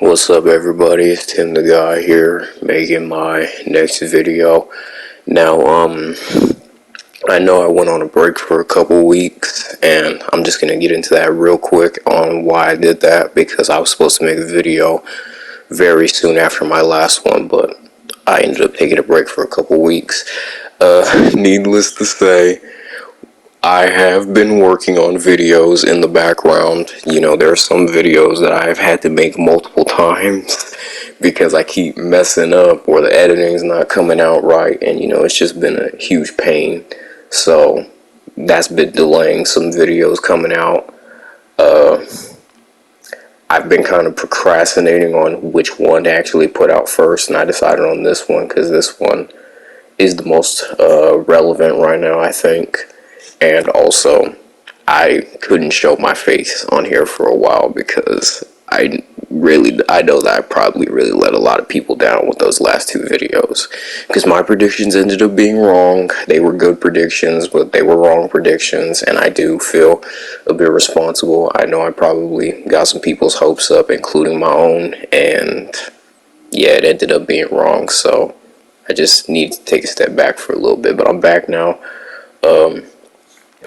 What's up, everybody? It's Tim the Guy here, making my next video. Now, I know I went on a break for a couple weeks, and I'm just gonna get into that real quick on why I did that, because I was supposed to make a video very soon after my last one, but I ended up taking a break for a couple weeks. Needless to say, I have been working on videos in the background. You know, there are some videos that I've had to make multiple times because I keep messing up or the editing's not coming out right, and you know, it's just been a huge pain. So that's been delaying some videos coming out. I've been kind of procrastinating on which one to actually put out first, and I decided on this one because this one is the most relevant right now, I think. And also, I couldn't show my face on here for a while because I know that I probably really let a lot of people down with those last two videos, because my predictions ended up being wrong. They were good predictions, but they were wrong predictions, and I do feel a bit responsible. I know I probably got some people's hopes up, including my own, and yeah, it ended up being wrong, so I just need to take a step back for a little bit, but I'm back now.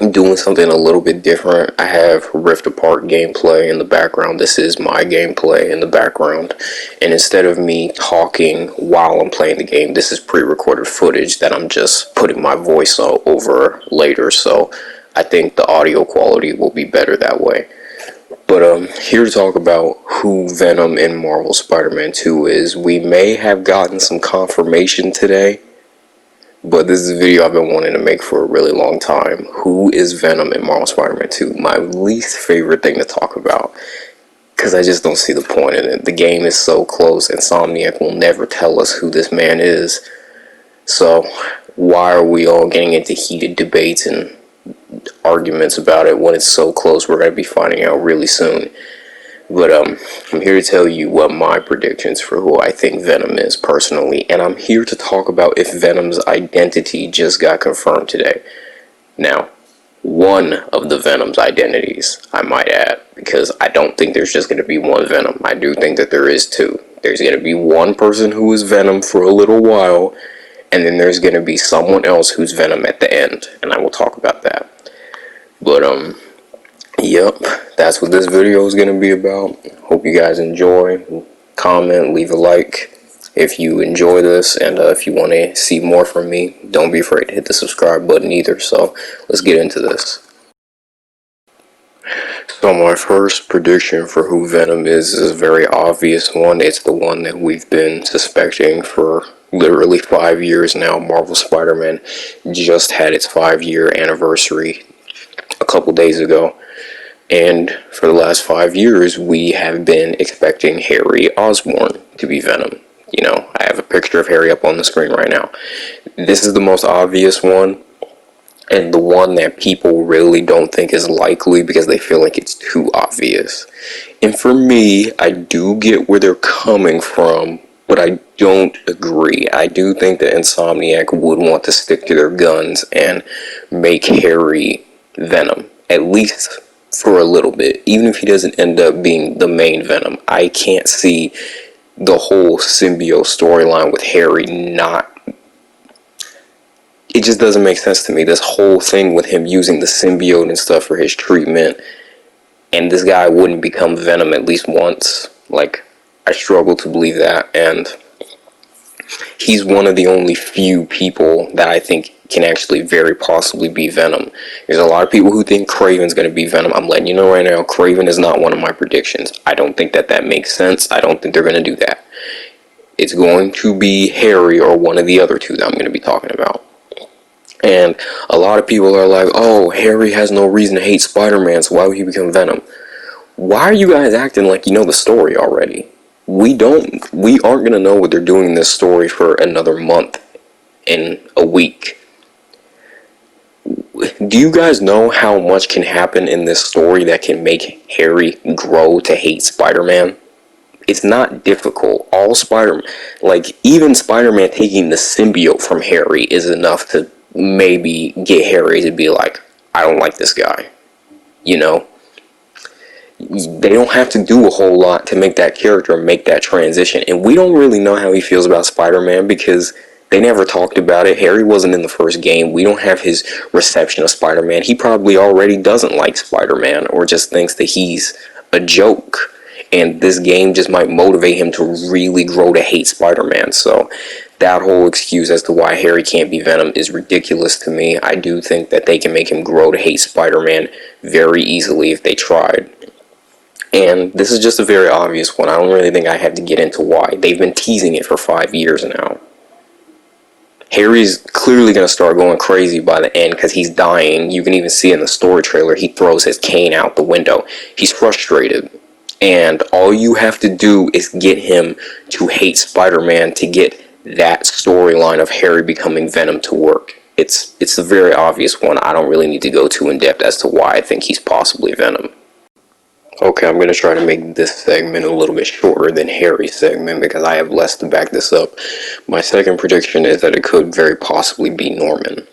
I'm doing something a little bit different. I have Rift Apart gameplay in the background. This is my gameplay in the background. And instead of me talking while I'm playing the game, this is pre-recorded footage that I'm just putting my voice over later. So I think the audio quality will be better that way. But here to talk about who Venom in Marvel Spider-Man 2 is. We may have gotten some confirmation today, but this is a video I've been wanting to make for a really long time. Who is Venom in Marvel Spider-Man 2? My least favorite thing to talk about, because I just don't see the point in it. The game is so close. Insomniac will never tell us who this man is. So why are we all getting into heated debates and arguments about it when it's so close? We're going to be finding out really soon. But I'm here to tell you what my predictions for who I think Venom is personally, and I'm here to talk about if Venom's identity just got confirmed today. Now, one of the Venom's identities, I might add, because I don't think there's just going to be one Venom. I do think that there is two. There's going to be one person who is Venom for a little while, and then there's going to be someone else who's Venom at the end, and I will talk about that. But, yep, that's what this video is going to be about. Hope you guys enjoy. Comment, leave a like if you enjoy this, and if you want to see more from me, don't be afraid to hit the subscribe button either. So let's get into this. So my first prediction for who Venom is a very obvious one. It's the one that we've been suspecting for literally 5 years now. Marvel Spider-Man just had its 5-year anniversary a couple days ago. And for the last 5 years, we have been expecting Harry Osborn to be Venom. You know, I have a picture of Harry up on the screen right now. This is the most obvious one, and the one that people really don't think is likely because they feel like it's too obvious. And for me, I do get where they're coming from, but I don't agree. I do think that Insomniac would want to stick to their guns and make Harry Venom, at least for a little bit. Even if he doesn't end up being the main Venom, I can't see the whole symbiote storyline with Harry not... It just doesn't make sense to me. This whole thing with him using the symbiote and stuff for his treatment, and this guy wouldn't become Venom at least once. Like, I struggle to believe that, and he's one of the only few people that I think can actually very possibly be Venom. There's a lot of people who think Kraven's going to be Venom. I'm letting you know right now, Kraven is not one of my predictions. I don't think that makes sense. I don't think they're going to do that. It's going to be Harry or one of the other two that I'm going to be talking about. And a lot of people are like, oh, Harry has no reason to hate Spider-Man, so why would he become Venom? Why are you guys acting like you know the story already? We aren't going to know what they're doing in this story for another month and a week. Do you guys know how much can happen in this story that can make Harry grow to hate Spider-Man? It's not difficult. Even Spider-Man taking the symbiote from Harry is enough to maybe get Harry to be like, I don't like this guy. You know? They don't have to do a whole lot to make that character make that transition. And we don't really know how he feels about Spider-Man because they never talked about it. Harry wasn't in the first game. We don't have his reception of Spider-Man. He probably already doesn't like Spider-Man or just thinks that he's a joke. And this game just might motivate him to really grow to hate Spider-Man. So that whole excuse as to why Harry can't be Venom is ridiculous to me. I do think that they can make him grow to hate Spider-Man very easily if they tried. And this is just a very obvious one. I don't really think I have to get into why. They've been teasing it for 5 years now. Harry's clearly going to start going crazy by the end because he's dying. You can even see in the story trailer, he throws his cane out the window. He's frustrated. And all you have to do is get him to hate Spider-Man to get that storyline of Harry becoming Venom to work. It's a very obvious one. I don't really need to go too in depth as to why I think he's possibly Venom. Okay, I'm going to try to make this segment a little bit shorter than Harry's segment because I have less to back this up. My second prediction is that it could very possibly be Norman.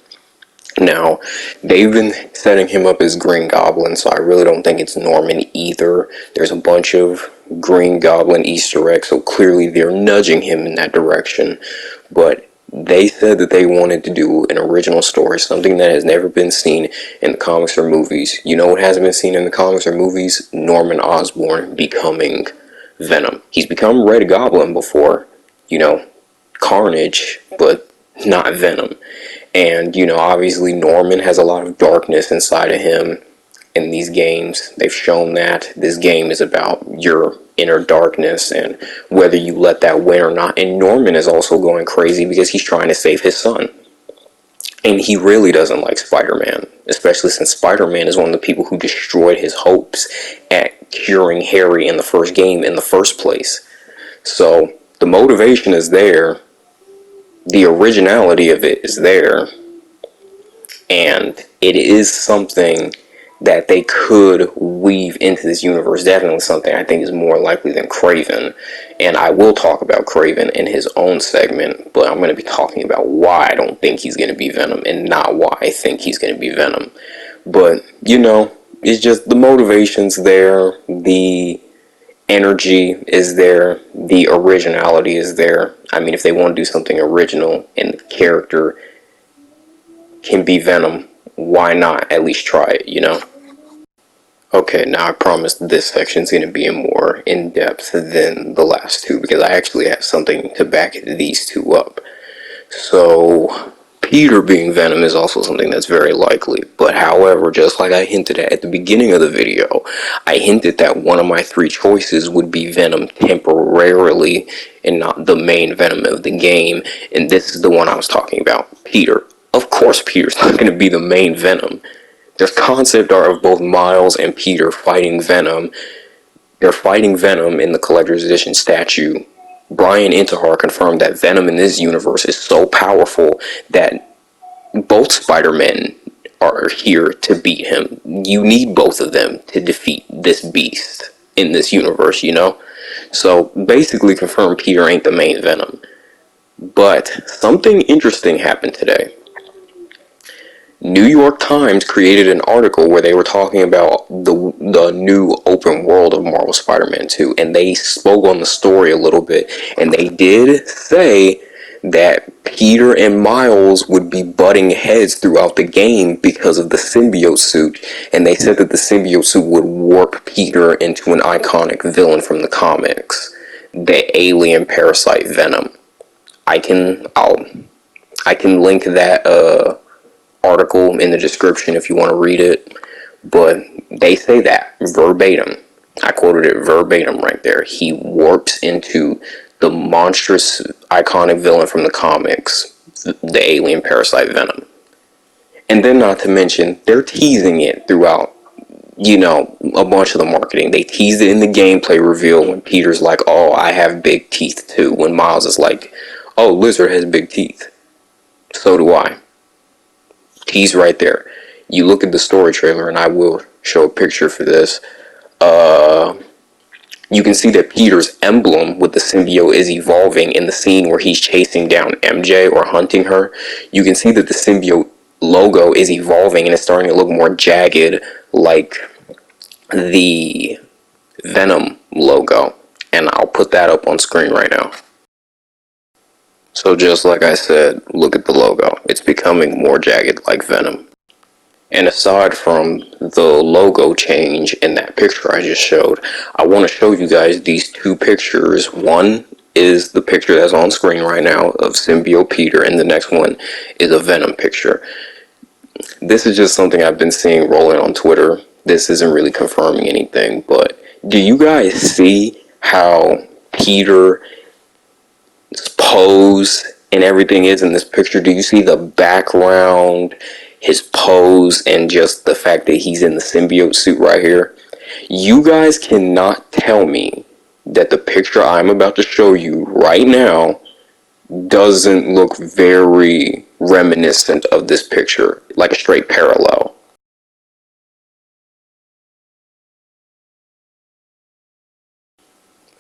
Now, they've been setting him up as Green Goblin, so I really don't think it's Norman either. There's a bunch of Green Goblin Easter eggs, so clearly they're nudging him in that direction. But they said that they wanted to do an original story, something that has never been seen in the comics or movies. You know what hasn't been seen in the comics or movies? Norman Osborn becoming Venom. He's become Red Goblin before, Carnage, but not Venom. And, obviously Norman has a lot of darkness inside of him in these games. They've shown that this game is about your inner darkness and whether you let that win or not. And Norman is also going crazy because he's trying to save his son. And he really doesn't like Spider-Man, especially since Spider-Man is one of the people who destroyed his hopes at curing Harry in the first game in the first place. So the motivation is there. The originality of it is there. And it is something that they could weave into this universe. Definitely something I think is more likely than Kraven. And I will talk about Kraven in his own segment, but I'm going to be talking about why I don't think he's going to be Venom and not why I think he's going to be Venom. But, it's just the motivation's there, the energy is there, the originality is there. I mean, if they want to do something original and the character can be Venom, why not at least try it, Okay, now I promise this section's going to be more in-depth than the last two because I actually have something to back these two up. So, Peter being Venom is also something that's very likely, but however, just like I hinted at the beginning of the video, I hinted that one of my three choices would be Venom temporarily and not the main Venom of the game, and this is the one I was talking about, Peter. Of course Peter's not going to be the main Venom. There's concept art of both Miles and Peter fighting Venom. They're fighting Venom in the Collector's Edition statue. Brian Intihar confirmed that Venom in this universe is so powerful that both Spider-Men are here to beat him. You need both of them to defeat this beast in this universe, So basically confirmed Peter ain't the main Venom. But something interesting happened today. New York Times created an article where they were talking about the new open world of Marvel Spider-Man 2, and they spoke on the story a little bit, and they did say that Peter and Miles would be butting heads throughout the game because of the symbiote suit, and they said that the symbiote suit would warp Peter into an iconic villain from the comics, the alien parasite Venom. I can link that article in the description if you want to read it, but they say that verbatim. I quoted it verbatim right there. He warps into the monstrous iconic villain from the comics, the alien parasite Venom. And then not to mention, they're teasing it throughout, a bunch of the marketing. They teased it in the gameplay reveal when Peter's like, oh, I have big teeth too. When Miles is like, oh, Lizard has big teeth. So do I. Tease right there. You look at the story trailer, and I will show a picture for this. You can see that Peter's emblem with the symbiote is evolving in the scene where he's chasing down MJ or hunting her. You can see that the symbiote logo is evolving and it's starting to look more jagged, like the Venom logo, and I'll put that up on screen right now. So just like I said, look at the logo. It's becoming more jagged like Venom. And aside from the logo change in that picture I just showed, I want to show you guys these two pictures. One is the picture that's on screen right now of Symbiote Peter, and the next one is a Venom picture. This is just something I've been seeing rolling on Twitter. This isn't really confirming anything, but do you guys see how Peter's pose and everything is in this picture? Do you see the background, his pose, and just the fact that he's in the symbiote suit right here? You guys cannot tell me that the picture I'm about to show you right now doesn't look very reminiscent of this picture, like a straight parallel.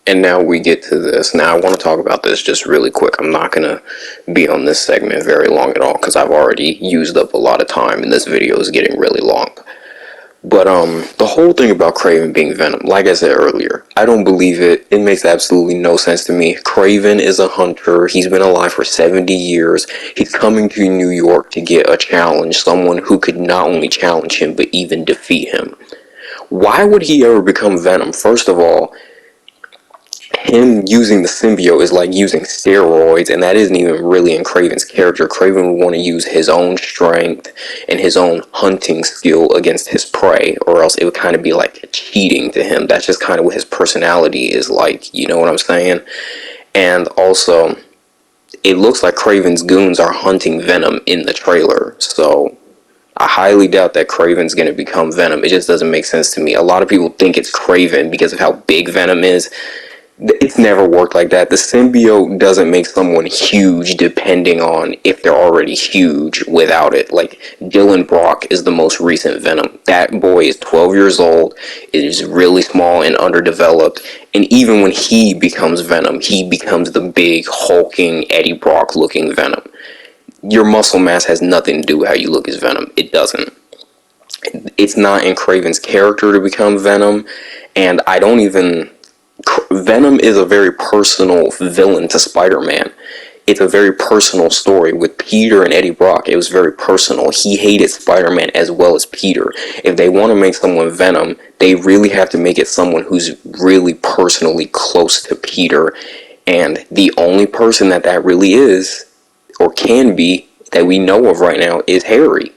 And now we get to this. Now I want to talk about this just really quick. I'm not going to be on this segment very long at all because I've already used up a lot of time and this video is getting really long. But the whole thing about Kraven being Venom, like I said earlier, I don't believe it. It makes absolutely no sense to me. Kraven is a hunter. He's been alive for 70 years. He's coming to New York to get a challenge, someone who could not only challenge him but even defeat him. Why would he ever become Venom? First of all, him using the symbiote is like using steroids, and that isn't even really in Kraven's character. Kraven would want to use his own strength and his own hunting skill against his prey, or else it would kind of be like cheating to him. That's just kind of what his personality is like, you know what I'm saying? And also, it looks like Kraven's goons are hunting Venom in the trailer, so I highly doubt that Kraven's going to become Venom. It just doesn't make sense to me. A lot of people think it's Kraven because of how big Venom is. It's never worked like that. The symbiote doesn't make someone huge depending on if they're already huge without it. Like, Dylan Brock is the most recent Venom. That boy is 12 years old, is really small and underdeveloped, and even when he becomes Venom, he becomes the big, hulking, Eddie Brock looking Venom. Your muscle mass has nothing to do with how you look as Venom. It doesn't. It's not in Kraven's character to become Venom, and I don't even... Venom is a very personal villain to Spider-Man. It's a very personal story. With Peter and Eddie Brock, it was very personal. He hated Spider-Man as well as Peter. If they want to make someone Venom, they really have to make it someone who's really personally close to Peter. And the only person that really is, or can be, that we know of right now is Harry.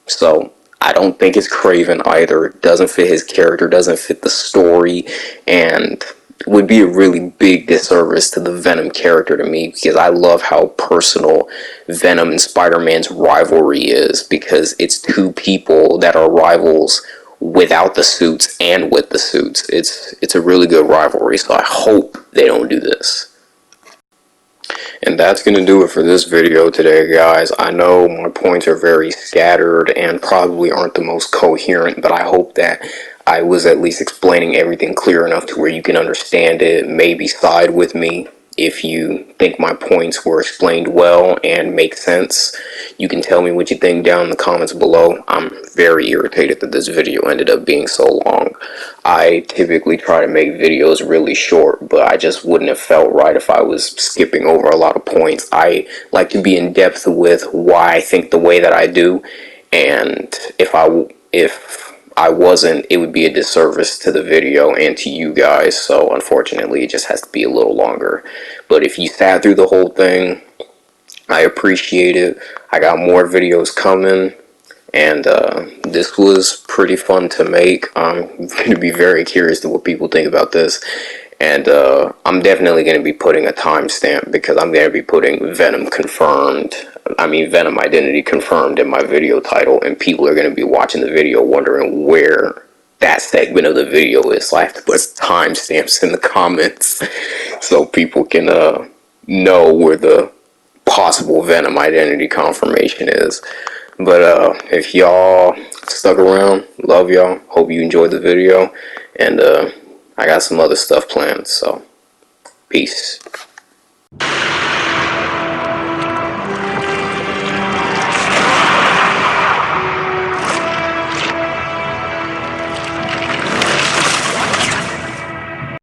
So I don't think it's Kraven either. It doesn't fit his character, doesn't fit the story, and would be a really big disservice to the Venom character to me, because I love how personal Venom and Spider-Man's rivalry is, because it's two people that are rivals without the suits and with the suits. It's a really good rivalry, so I hope they don't do this. And that's going to do it for this video today, guys. I know my points are very scattered and probably aren't the most coherent, but I hope that I was at least explaining everything clear enough to where you can understand it. Maybe side with me if you think my points were explained well and make sense. You can tell me what you think down in the comments below. I'm very irritated that this video ended up being so long. I typically try to make videos really short, but I just wouldn't have felt right if I was skipping over a lot of points. I like to be in depth with why I think the way that I do, and if I wasn't, it would be a disservice to the video and to you guys, so unfortunately it just has to be a little longer. But if you sat through the whole thing, I appreciate it. I got more videos coming, and this was pretty fun to make. I'm going to be very curious to what people think about this, and I'm definitely going to be putting a timestamp, because I'm going to be putting Venom Identity confirmed in my video title, and people are going to be watching the video wondering where that segment of the video is. So I have to put timestamps in the comments so people can know where the possible Venom Identity confirmation is. But if y'all stuck around, love y'all. Hope you enjoyed the video, and I got some other stuff planned, so peace.